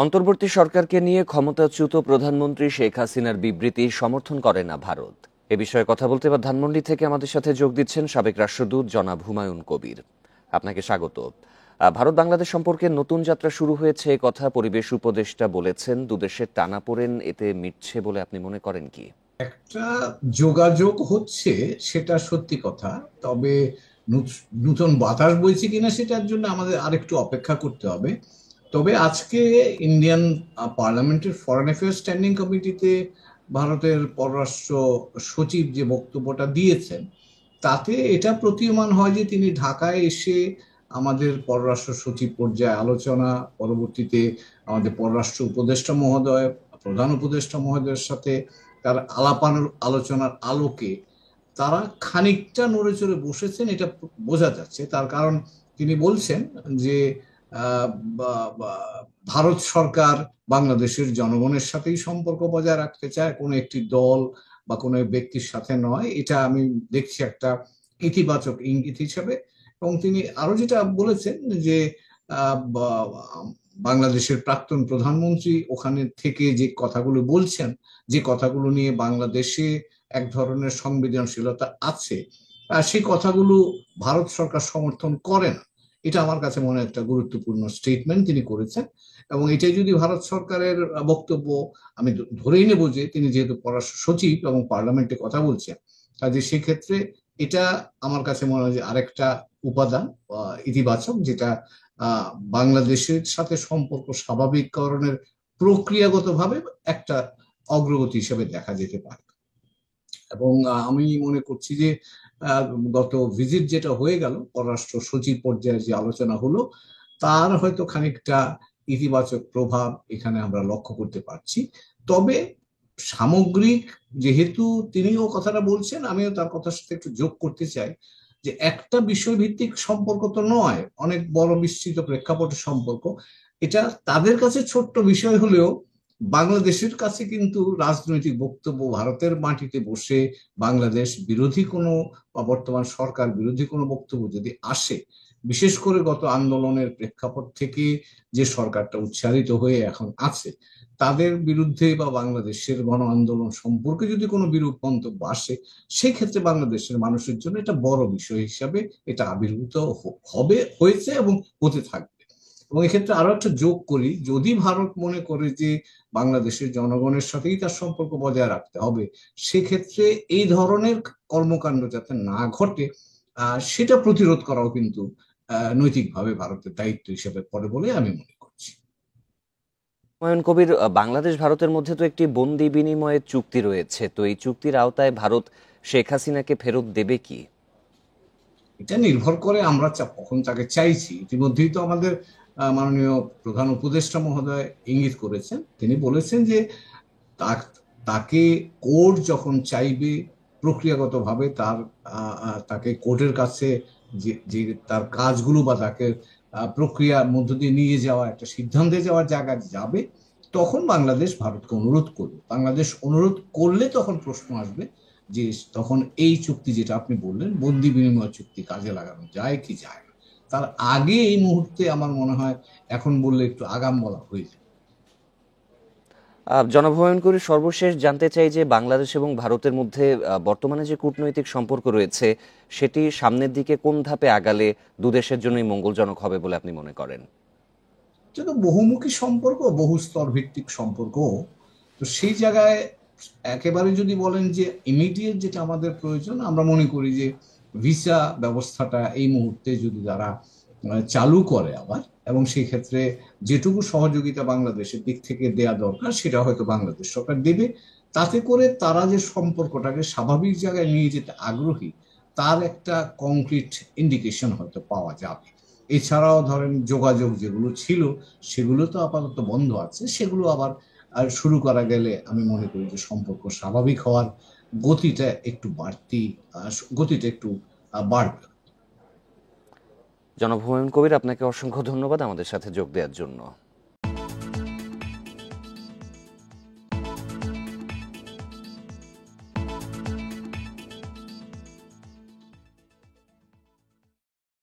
অন্তর্বর্তী সরকারকে নিয়ে ক্ষমতাচ্যুত প্রধানমন্ত্রী শেখ হাসিনার বিবৃতি সমর্থন করে না ভারত। এ বিষয়ে কথা বলতে এবার ধানমন্ডি থেকে আমাদের সাথে যোগ দিচ্ছেন সাবেক রাষ্ট্রদূত জনাব হুমায়ুন কবির। আপনাকে স্বাগত। ভারত বাংলাদেশ সম্পর্কে নতুন যাত্রা শুরু হয়েছে, এ কথা পরিবেশ উপদেষ্টা বলেছেন। দুদেশের টানাপোড়েন এতে মিটছে বলে আপনি মনে করেন কি? একটা যোগাযোগ হচ্ছে, সেটা সত্যি কথা। তবে নূতন বাতাস বইছে কিনা সেটার জন্য আমাদের আরেকটু অপেক্ষা করতে হবে। তবে আজকে ইন্ডিয়ান পার্লামেন্টের ফরেন অ্যাফেয়ার্স স্ট্যান্ডিং কমিটিতে ভারতের পররাষ্ট্র সচিব যে বক্তব্যটা দিয়েছেন, তাতে এটা প্রতীয়মান হয় যে তিনি ঢাকায় এসে আমাদের পররাষ্ট্র সচিব পর্যায়ে আলোচনা, পরবর্তীতে আমাদের পররাষ্ট্র উপদেষ্টা মহোদয়, প্রধান উপদেষ্টা মহোদয়ের সাথে তার আলোচনার আলোকে তারা খানিকটা নড়ে চড়ে বসেছেন, এটা বোঝা যাচ্ছে। তার কারণ তিনি বলছেন যে আহ, ভারত সরকার বাংলাদেশের জনগণের সাথেই সম্পর্ক বজায় রাখতে চায়, কোনো একটি দল বা কোনো ব্যক্তির সাথে নয়। এটা আমি দেখছি একটা ইতিবাচক ইঙ্গিত হিসাবে। এবং তিনি আরো যেটা বলেছেন যে বাংলাদেশের প্রাক্তন প্রধানমন্ত্রী ওখানে থেকে যে কথাগুলো বলছেন, যে কথাগুলো নিয়ে বাংলাদেশে এক ধরনের সংবেদনশীলতা আছে, সেই কথাগুলো ভারত সরকার সমর্থন করে না। এটা আমার কাছে মনে হয় একটা গুরুত্বপূর্ণ স্টেটমেন্ট তিনি করেছেন। এবং এটাই যদি ভারত সরকারের বক্তব্য, আমি ধরেই নেব যে তিনি যেহেতু পররাষ্ট্র সচিব এবং পার্লামেন্টে কথা বলছেন, কাজে সেক্ষেত্রে এটা আমার কাছে মনে হয় যে আরেকটা উপাদান ইতিবাচক, যেটা আহ বাংলাদেশের সাথে সম্পর্ক স্বাভাবিককরণের প্রক্রিয়াগতভাবে একটা অগ্রগতি হিসেবে দেখা যেতে পারে। এবং আমি মনে করছি যে আহ, গত ভিজিট যেটা হয়ে গেল, পররাষ্ট্র সচিব পর্যায়ে যে আলোচনা হলো, তার হয়তো খানিকটা ইতিবাচক প্রভাব এখানে আমরা লক্ষ্য করতে পারছি। তবে সামগ্রিক, যেহেতু তিনিও কথাটা বলছেন, আমিও তার কথার সাথে একটু যোগ করতে চাই যে একটা বিষয়ভিত্তিক সম্পর্ক তো নয়, অনেক বড় বিস্তৃত প্রেক্ষাপটের সম্পর্ক। এটা তাদের কাছে ছোট্ট বিষয় হলেও বাংলাদেশের কাছে কিন্তু রাজনৈতিক বক্তব্য, ভারতের মাটিতে বসে বাংলাদেশ বিরোধী কোনো বা বর্তমান সরকার বিরোধী কোনো বক্তব্য যদি আসে, বিশেষ করে গত আন্দোলনের প্রেক্ষাপট থেকে যে সরকারটা উচ্চারিত হয়ে এখন আছে, তাদের বিরুদ্ধে বা বাংলাদেশের গণ আন্দোলন সম্পর্কে যদি কোনো বিরূপ মন্তব্য আসে, সেক্ষেত্রে বাংলাদেশের মানুষের জন্য এটা বড় বিষয় হিসাবে এটা আবির্ভূত হবে, হয়েছে এবং হতে থাকবে। এবং এক্ষেত্রে আরো একটা যোগ করি, যদি ভারত মনে করে যে বাংলাদেশের জনগণের সাথেই তার সম্পর্ক বজায় রাখতে হবে, সেক্ষেত্রে এই ধরনের কর্মকাণ্ড যাতে না ঘটে, সেটা প্রতিরোধ করাও কিন্তু নৈতিকভাবে ভারতের দায়িত্ব হিসেবে পড়ে বলে আমি মনে করছি। হুমায়ুন কবির, বাংলাদেশ ভারতের মধ্যে তো একটি বন্দি বিনিময়ের চুক্তি রয়েছে, তো এই চুক্তির আওতায় ভারত শেখ হাসিনাকে ফেরত দেবে কি? এটা নির্ভর করে আমরা কখন তাকে চাইছি। ইতিমধ্যেই তো আমাদের মাননীয় প্রধান উপদেষ্টা মহোদয় ইঙ্গিত করেছেন, তিনি বলেছেন যে তাকে কোর্ট যখন চাইবে, প্রক্রিয়াগতভাবে তাকে কোর্টের কাছে যে যে তার কাজগুলো বা তাকে প্রক্রিয়ার মধ্য দিয়ে নিয়ে যাওয়া, একটা সিদ্ধান্তে যাওয়ার জায়গায় যাবে, তখন বাংলাদেশ ভারতকে অনুরোধ করবে। বাংলাদেশ অনুরোধ করলে তখন প্রশ্ন আসবে যে তখন এই চুক্তি যেটা আপনি বললেন, বন্দি বিনিময় চুক্তি কাজে লাগানো যায় কি যায় না। তার আগে এই মুহূর্তে আমার মনে হয় এখন বললে একটু আগাম বলা হয়ে যায়। জনাব হুমায়ুন কবির, সর্বশেষ জানতে চাই যে বাংলাদেশ এবং ভারতের মধ্যে বর্তমানে যে কূটনৈতিক সম্পর্ক রয়েছে, সেটি সামনের দিকে কোন ধাপে আগালে দুদেশের জন্যই মঙ্গলজনক হবে বলে আপনি মনে করেন? এটা তো বহুমুখী সম্পর্ক, বহু স্তর ভিত্তিক সম্পর্ক। তো সেই জায়গায় একেবারে যদি বলেন যে ইমিডিয়েট যেটা আমাদের প্রয়োজন, আমরা মনে করি যে ভিসা ব্যবস্থাটা এই মুহূর্তে যদি তারা চালু করে আবার, এবং সেই ক্ষেত্রে যেটুকু সহযোগিতা বাংলাদেশের দিক থেকে দেয়া দরকার সেটা হয়তো বাংলাদেশ সরকার দেবে, তাতে করে তারা যে সম্পর্কটাকে স্বাভাবিক জায়গায় নিয়ে যেতে আগ্রহী, তার একটা কংক্রিট ইন্ডিকেশন হয়তো পাওয়া যাবে। এছাড়াও ধরেন যোগাযোগ যেগুলো ছিল, সেগুলো তো আপাতত বন্ধ আছে, সেগুলো আবার শুরু করা গেলে আমি মনে করি যে সম্পর্ক স্বাভাবিক হওয়ার গতিটা একটু বাড়তি, গতিটা একটু বাড়বে। জনাব হুমায়ুন কবির, আপনাকে অসংখ্য ধন্যবাদ আমাদের সাথে যোগ দেওয়ার জন্য।